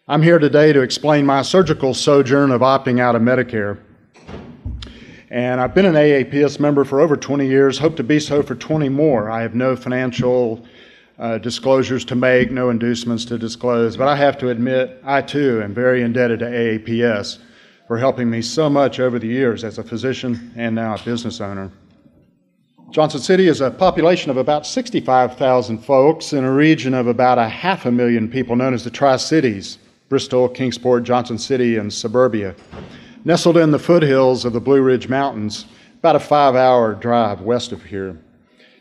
I'm here today to explain my surgical sojourn of opting out of Medicare. And I've been an AAPS member for over 20 years, hope to be so for 20 more. I have no financial disclosures to make, no inducements to disclose, but I have to admit, I too am very indebted to AAPS for helping me so much over the years as a physician and now a business owner. Johnson City is a population of about 65,000 folks in a region of about 500,000 people known as the Tri-Cities: Bristol, Kingsport, Johnson City, and suburbia. Nestled in the foothills of the Blue Ridge Mountains, about a 5-hour drive west of here.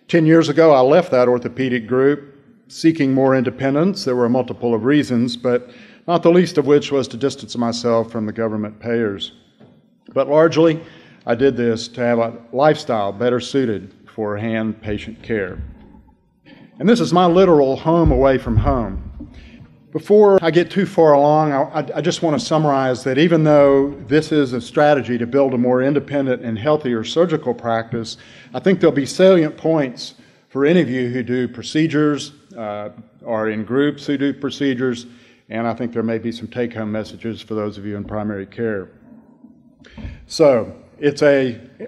10 years ago, I left that orthopedic group seeking more independence. There were a multiple of reasons, but not the least of which was to distance myself from the government payers. But largely, I did this to have a lifestyle better suited for hand patient care. And this is my literal home away from home. Before I get too far along, I just want to summarize that even though this is a strategy to build a more independent and healthier surgical practice, I think there'll be salient points for any of you who do procedures, or in groups who do procedures, and I think there may be some take-home messages for those of you in primary care. So, it's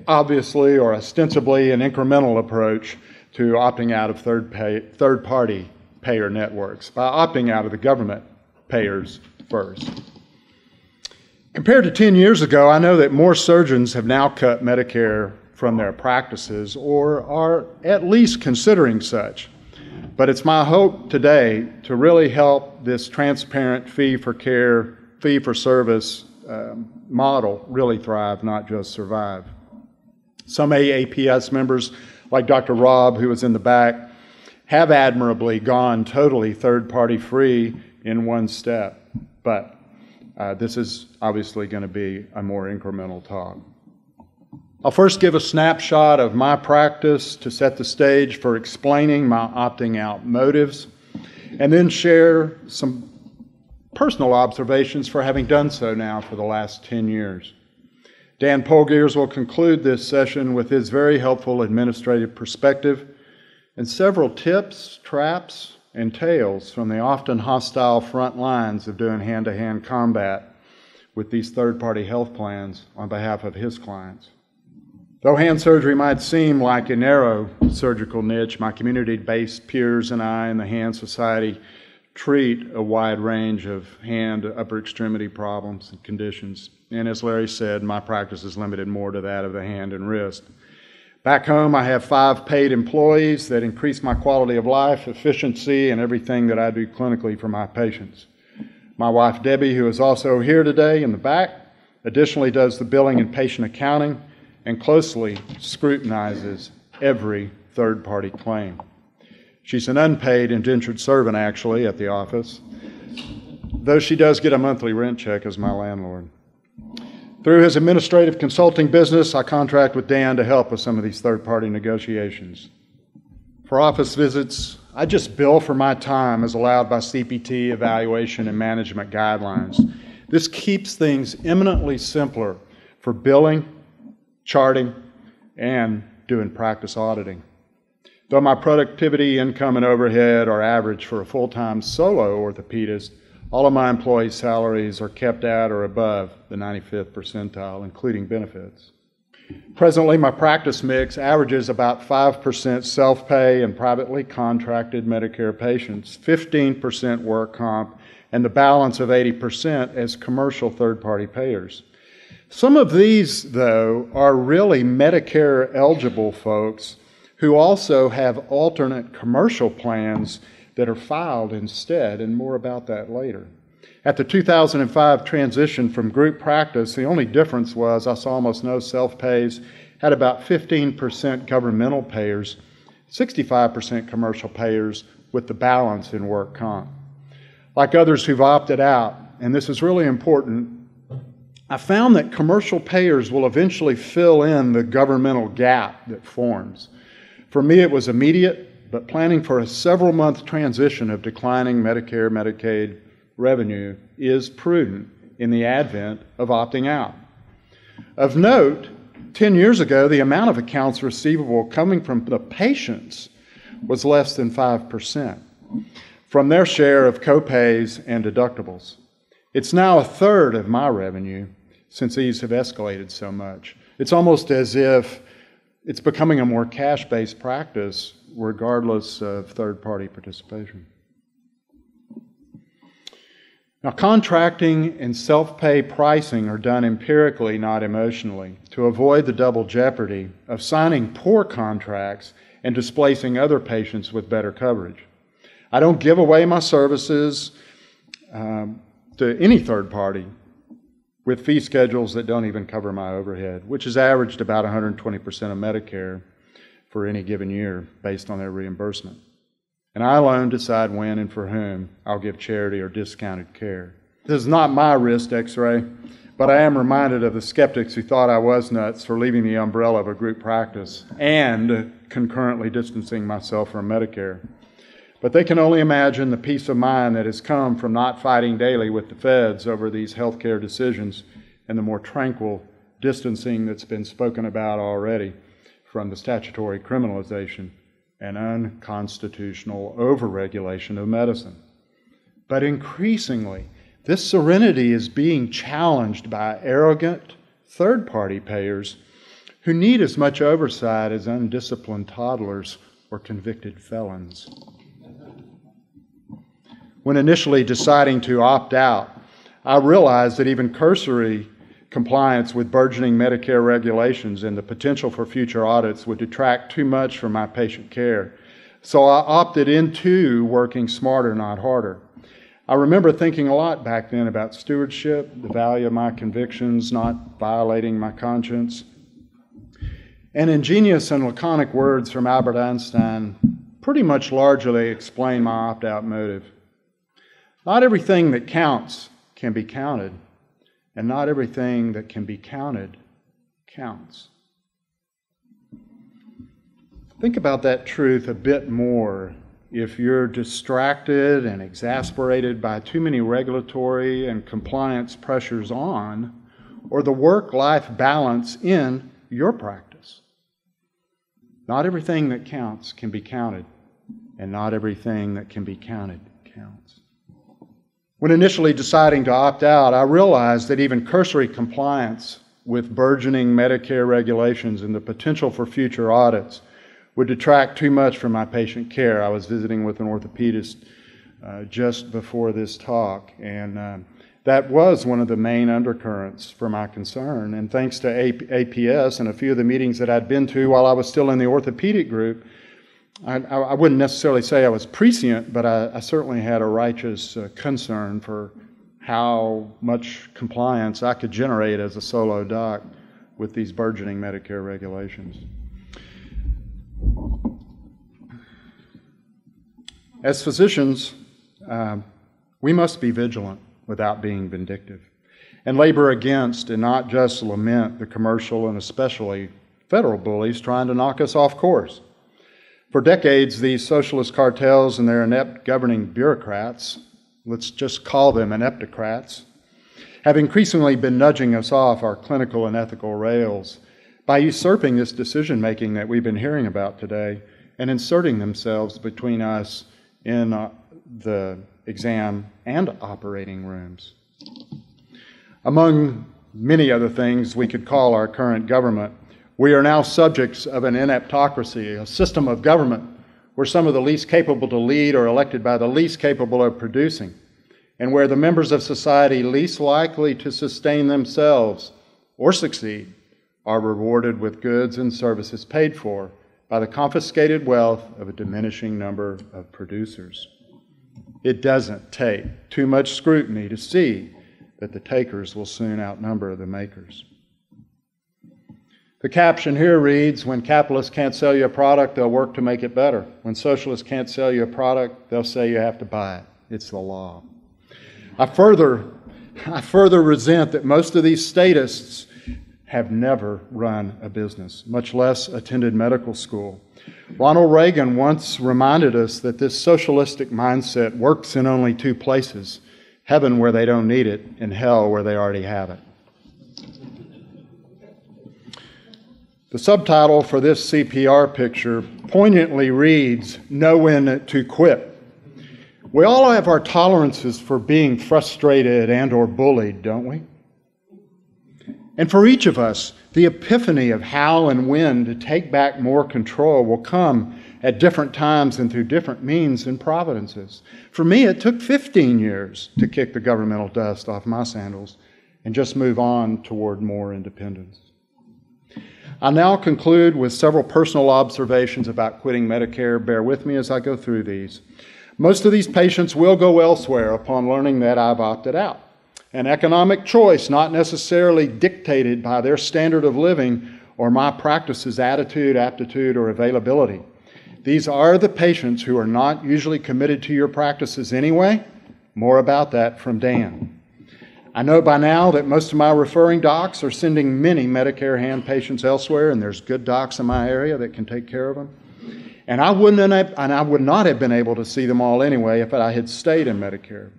obviously or ostensibly an incremental approach to opting out of third-party payer networks by opting out of the government payers first. Compared to 10 years ago, I know that more surgeons have now cut Medicare from their practices or are at least considering such. But it's my hope today to really help this transparent fee-for-care, fee-for-service model really thrive, not just survive. Some AAPS members, like Dr. Rob, who was in the back, have admirably gone totally third-party free in one step, but this is obviously going to be a more incremental talk. I'll first give a snapshot of my practice to set the stage for explaining my opting out motives, and then share some personal observations for having done so now for the last 10 years. Dan Polgears will conclude this session with his very helpful administrative perspective and several tips, traps, and tales from the often hostile front lines of doing hand-to-hand combat with these third-party health plans on behalf of his clients. Though hand surgery might seem like a narrow surgical niche, my community-based peers and I in the Hand Society treat a wide range of hand, upper extremity problems and conditions. And as Larry said, my practice is limited more to that of the hand and wrist. Back home, I have 5 paid employees that increase my quality of life, efficiency, and everything that I do clinically for my patients. My wife, Debbie, who is also here today in the back, additionally does the billing and patient accounting and closely scrutinizes every third-party claim. She's an unpaid indentured servant, actually, at the office, though she does get a monthly rent check as my landlord. Through his administrative consulting business, I contract with Dan to help with some of these third-party negotiations. For office visits, I just bill for my time as allowed by CPT evaluation and management guidelines. This keeps things eminently simpler for billing, charting, and doing practice auditing. Though my productivity, income, and overhead are average for a full-time solo orthopedist, all of my employees' salaries are kept at or above the 95th percentile, including benefits. Presently, my practice mix averages about 5% self-pay and privately contracted Medicare patients, 15% work comp, and the balance of 80% as commercial third-party payers. Some of these, though, are really Medicare-eligible folks who also have alternate commercial plans that are filed instead, and more about that later. At the 2005 transition from group practice, the only difference was I saw almost no self-pays, had about 15% governmental payers, 65% commercial payers, with the balance in work comp. Like others who've opted out, and this is really important, I found that commercial payers will eventually fill in the governmental gap that forms. For me, it was immediate, but planning for a several-month transition of declining Medicare, Medicaid revenue is prudent in the advent of opting out. Of note, 10 years ago, the amount of accounts receivable coming from the patients was less than 5% from their share of copays and deductibles. It's now a third of my revenue since these have escalated so much. It's almost as if it's becoming a more cash-based practice regardless of third-party participation. Now, contracting and self-pay pricing are done empirically, not emotionally, to avoid the double jeopardy of signing poor contracts and displacing other patients with better coverage. I don't give away my services to any third party with fee schedules that don't even cover my overhead, which has averaged about 120% of Medicare for any given year based on their reimbursement. And I alone decide when and for whom I'll give charity or discounted care. This is not my wrist x-ray, but I am reminded of the skeptics who thought I was nuts for leaving the umbrella of a group practice and concurrently distancing myself from Medicare. But they can only imagine the peace of mind that has come from not fighting daily with the feds over these healthcare decisions and the more tranquil distancing that's been spoken about already from the statutory criminalization and unconstitutional overregulation of medicine. But increasingly, this serenity is being challenged by arrogant third-party payers who need as much oversight as undisciplined toddlers or convicted felons. When initially deciding to opt out, I realized that even cursory compliance with burgeoning Medicare regulations and the potential for future audits would detract too much from my patient care. So I opted into working smarter, not harder. I remember thinking a lot back then about stewardship, the value of my convictions, not violating my conscience. And ingenious and laconic words from Albert Einstein pretty much largely explain my opt-out motive. Not everything that counts can be counted, and not everything that can be counted counts. Think about that truth a bit more if you're distracted and exasperated by too many regulatory and compliance pressures on, or the work-life balance in your practice. Not everything that counts can be counted, and not everything that can be counted counts. When initially deciding to opt out, I realized that even cursory compliance with burgeoning Medicare regulations and the potential for future audits would detract too much from my patient care. I was visiting with an orthopedist just before this talk, and that was one of the main undercurrents for my concern. And thanks to APS and a few of the meetings that I'd been to while I was still in the orthopedic group, I wouldn't necessarily say I was prescient, but I certainly had a righteous concern for how much compliance I could generate as a solo doc with these burgeoning Medicare regulations. As physicians, we must be vigilant without being vindictive, and labor against and not just lament the commercial and especially federal bullies trying to knock us off course. For decades, these socialist cartels and their inept governing bureaucrats, let's just call them ineptocrats, have increasingly been nudging us off our clinical and ethical rails by usurping this decision-making that we've been hearing about today and inserting themselves between us in the exam and operating rooms. Among many other things we could call our current government, we are now subjects of an ineptocracy, a system of government where some of the least capable to lead are elected by the least capable of producing, and where the members of society least likely to sustain themselves or succeed are rewarded with goods and services paid for by the confiscated wealth of a diminishing number of producers. It doesn't take too much scrutiny to see that the takers will soon outnumber the makers. The caption here reads, when capitalists can't sell you a product, they'll work to make it better. When socialists can't sell you a product, they'll say you have to buy it. It's the law. I further resent that most of these statists have never run a business, much less attended medical school. Ronald Reagan once reminded us that this socialistic mindset works in only two places, heaven where they don't need it, and hell where they already have it. The subtitle for this CPR picture poignantly reads, "Know when to quit." We all have our tolerances for being frustrated and or bullied, don't we? And for each of us, the epiphany of how and when to take back more control will come at different times and through different means and providences. For me, it took 15 years to kick the governmental dust off my sandals and just move on toward more independence. I'll now conclude with several personal observations about quitting Medicare. Bear with me as I go through these. Most of these patients will go elsewhere upon learning that I've opted out. An economic choice not necessarily dictated by their standard of living or my practice's attitude, aptitude, or availability. These are the patients who are not usually committed to your practices anyway. More about that from Dan. I know by now that most of my referring docs are sending many Medicare hand patients elsewhere, and there's good docs in my area that can take care of them. And I would not have been able to see them all anyway if I had stayed in Medicare.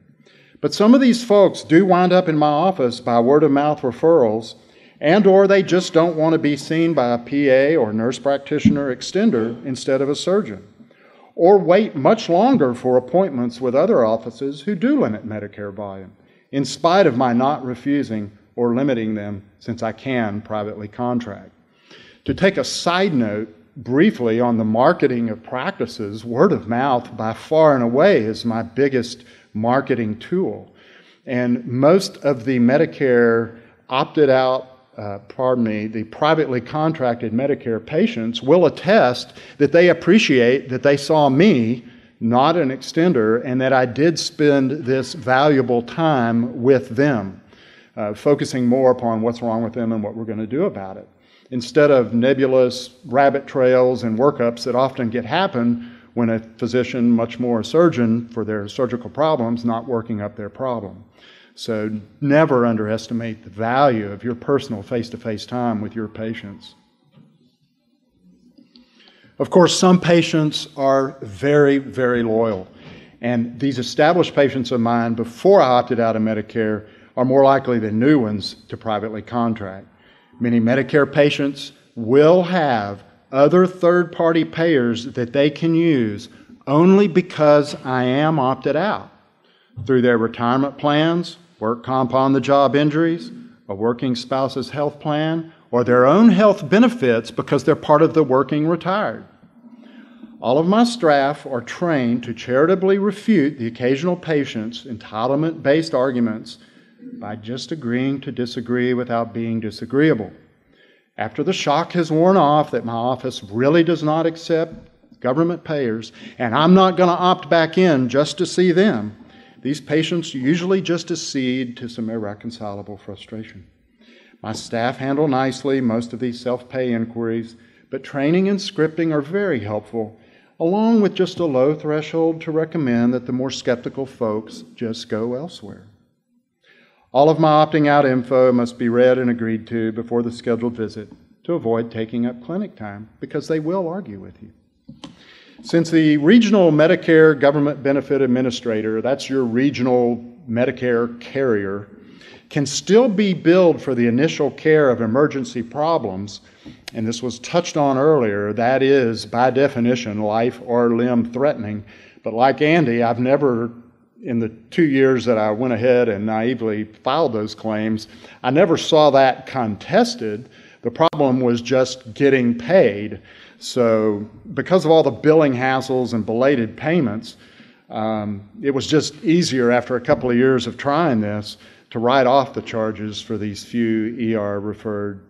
But some of these folks do wind up in my office by word-of-mouth referrals, and or they just don't want to be seen by a PA or nurse practitioner extender instead of a surgeon, or wait much longer for appointments with other offices who do limit Medicare volume, in spite of my not refusing or limiting them since I can privately contract. To take a side note briefly on the marketing of practices, word of mouth by far and away is my biggest marketing tool. And most of the Medicare opted out, the privately contracted Medicare patients will attest that they appreciate that they saw me, not an extender, and that I did spend this valuable time with them, focusing more upon what's wrong with them and what we're going to do about it, instead of nebulous rabbit trails and workups that often happen when a physician, much more a surgeon, for their surgical problems, not working up their problem. So never underestimate the value of your personal face-to-face time with your patients. Of course, some patients are very, very loyal. And these established patients of mine, before I opted out of Medicare, are more likely than new ones to privately contract. Many Medicare patients will have other third-party payers that they can use only because I am opted out through their retirement plans, work comp on the job injuries, a working spouse's health plan, or their own health benefits because they're part of the working retired. All of my staff are trained to charitably refute the occasional patient's entitlement-based arguments by just agreeing to disagree without being disagreeable. After the shock has worn off that my office really does not accept government payers, and I'm not going to opt back in just to see them, these patients usually just accede to some irreconcilable frustration. My staff handle nicely most of these self-pay inquiries, but training and scripting are very helpful, along with just a low threshold to recommend that the more skeptical folks just go elsewhere. All of my opting out info must be read and agreed to before the scheduled visit to avoid taking up clinic time, because they will argue with you. Since the regional Medicare government benefit administrator, that's your regional Medicare carrier, can still be billed for the initial care of emergency problems, and this was touched on earlier, that is, by definition, life or limb threatening. But like Andy, I've never, in the 2 years that I went ahead and naively filed those claims, I never saw that contested. The problem was just getting paid. So because of all the billing hassles and belated payments, it was just easier after a couple of years of trying this to write off the charges for these few ER-referred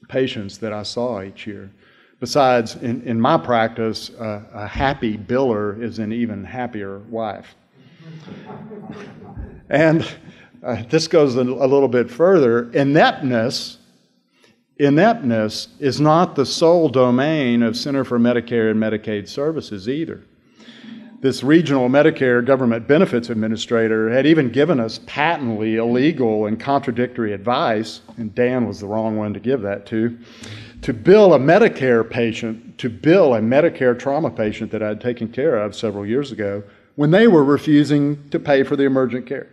patients that I saw each year. Besides, in my practice, a happy biller is an even happier wife. And this goes a little bit further. Ineptness is not the sole domain of Center for Medicare and Medicaid Services either. This regional Medicare government benefits administrator had even given us patently illegal and contradictory advice, and Dan was the wrong one to give that to bill a Medicare trauma patient that I had taken care of several years ago when they were refusing to pay for the emergent care.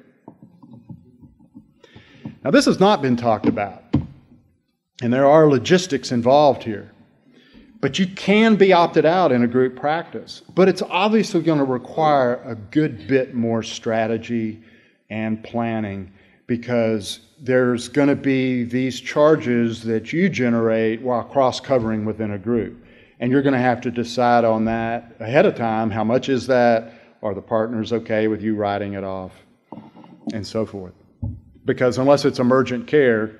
Now, this has not been talked about, and there are logistics involved here. But you can be opted out in a group practice. But it's obviously going to require a good bit more strategy and planning, because there's going to be these charges that you generate while cross-covering within a group. And you're going to have to decide on that ahead of time. How much is that? Are the partners okay with you writing it off? And so forth. Because unless it's emergent care,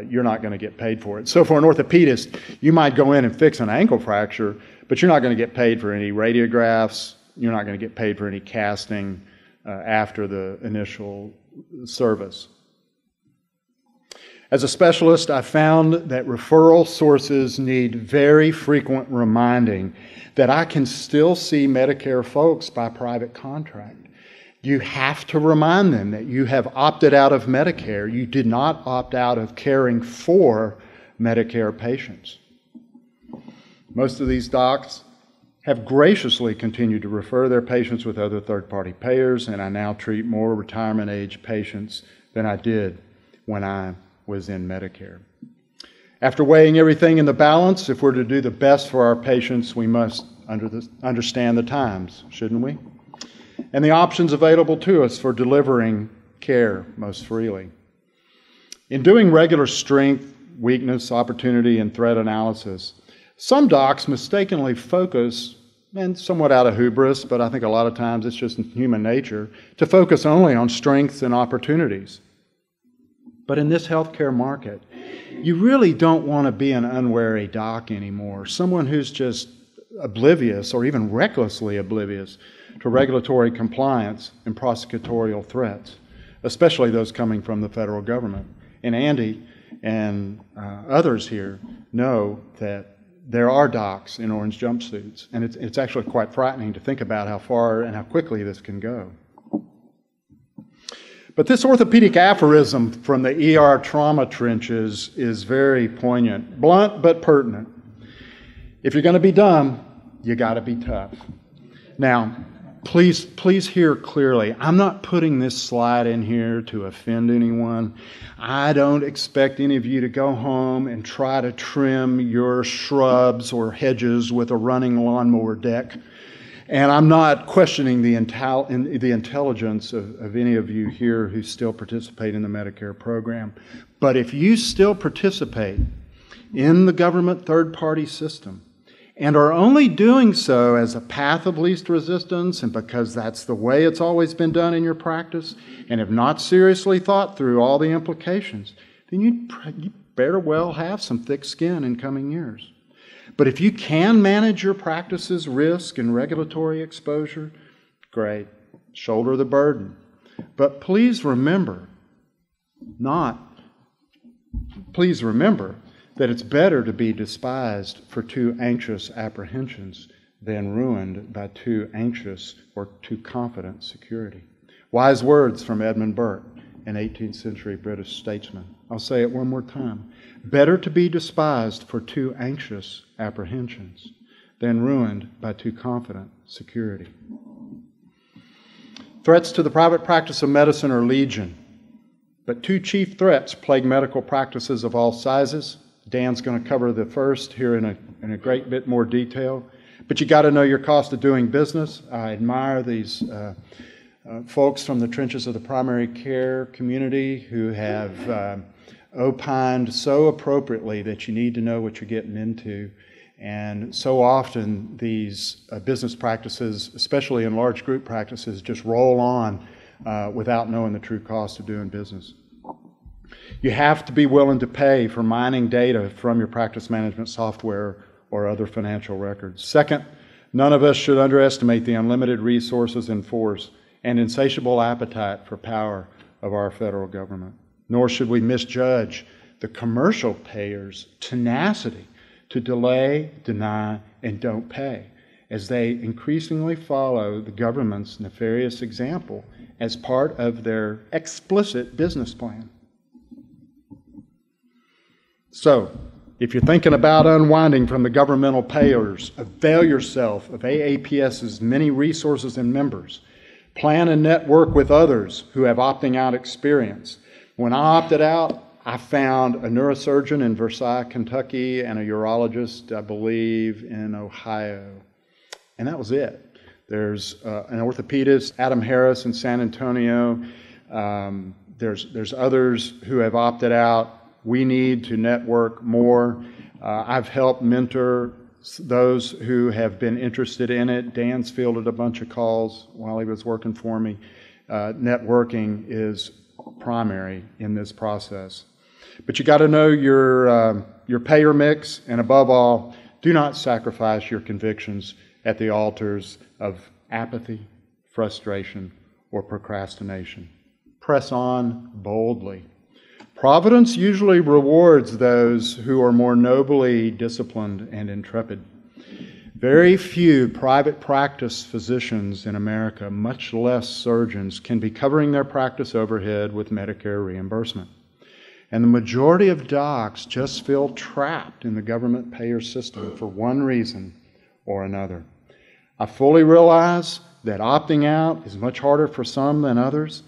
you're not going to get paid for it. So for an orthopedist, you might go in and fix an ankle fracture, but you're not going to get paid for any radiographs. You're not going to get paid for any casting after the initial service. As a specialist, I found that referral sources need very frequent reminding that I can still see Medicare folks by private contract. You have to remind them that you have opted out of Medicare. You did not opt out of caring for Medicare patients. Most of these docs have graciously continued to refer their patients with other third-party payers, and I now treat more retirement-age patients than I did when I was in Medicare. After weighing everything in the balance, if we're to do the best for our patients, we must understand the times, shouldn't we? And the options available to us for delivering care most freely. In doing regular strength, weakness, opportunity, and threat analysis, some docs mistakenly focus, and somewhat out of hubris, but I think a lot of times it's just in human nature, to focus only on strengths and opportunities. But in this healthcare market, you really don't want to be an unwary doc anymore, someone who's just oblivious or even recklessly oblivious to regulatory compliance and prosecutorial threats, especially those coming from the federal government. And Andy and others here know that there are docs in orange jumpsuits, and it's actually quite frightening to think about how far and how quickly this can go. But this orthopedic aphorism from the ER trauma trenches is very poignant, blunt but pertinent. If you're going to be dumb, you got to be tough. Now, please hear clearly. I'm not putting this slide in here to offend anyone. I don't expect any of you to go home and try to trim your shrubs or hedges with a running lawnmower deck. And I'm not questioning the intelligence of any of you here who still participate in the Medicare program. But if you still participate in the government third-party system and are only doing so as a path of least resistance and because that's the way it's always been done in your practice and have not seriously thought through all the implications, then you better well have some thick skin in coming years. But if you can manage your practice's risk and regulatory exposure, great, shoulder the burden. But please remember that it's better to be despised for too anxious apprehensions than ruined by too anxious or too confident security. Wise words from Edmund Burke, an 18th century British statesman. I'll say it one more time. Better to be despised for too anxious apprehensions than ruined by too confident security. Threats to the private practice of medicine are legion, but two chief threats plague medical practices of all sizes. Dan's going to cover the first here in a great bit more detail, but you got to know your cost of doing business. I admire these folks from the trenches of the primary care community who have opined so appropriately that you need to know what you're getting into. And so often these business practices, especially in large group practices, just roll on without knowing the true cost of doing business. You have to be willing to pay for mining data from your practice management software or other financial records. Second, none of us should underestimate the unlimited resources and force and insatiable appetite for power of our federal government. Nor should we misjudge the commercial payers' tenacity to delay, deny, and don't pay, as they increasingly follow the government's nefarious example as part of their explicit business plan. So, if you're thinking about unwinding from the governmental payers, avail yourself of AAPS's many resources and members. Plan and network with others who have opting out experience. When I opted out, I found a neurosurgeon in Versailles, Kentucky, and a urologist, I believe, in Ohio. And that was it. There's an orthopedist, Adam Harris, in San Antonio. There's others who have opted out. We need to network more. I've helped mentor those who have been interested in it. Dan's fielded a bunch of calls while he was working for me. Networking is primary in this process. But you got to know your payer mix, and above all, do not sacrifice your convictions at the altars of apathy, frustration, or procrastination. Press on boldly. Providence usually rewards those who are more nobly disciplined and intrepid. Very few private practice physicians in America, much less surgeons, can be covering their practice overhead with Medicare reimbursement. And the majority of docs just feel trapped in the government payer system for one reason or another. I fully realize that opting out is much harder for some than others,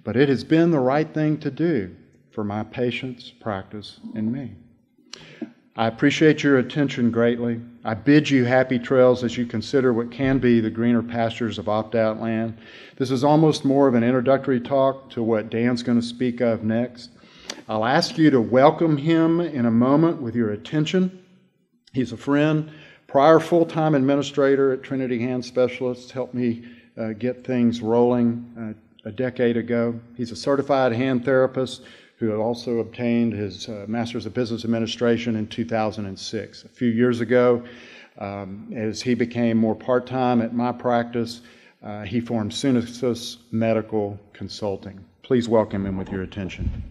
but it has been the right thing to do for my patients' practice and me. I appreciate your attention greatly. I bid you happy trails as you consider what can be the greener pastures of opt-out land. This is almost more of an introductory talk to what Dan's going to speak of next. I'll ask you to welcome him in a moment with your attention. He's a friend, prior full-time administrator at Trinity Hand Specialists, helped me get things rolling a decade ago. He's a certified hand therapist who also obtained his Master's of Business Administration in 2006. A few years ago, as he became more part-time at my practice, he formed Sunesis Medical Consulting. Please welcome him with your attention.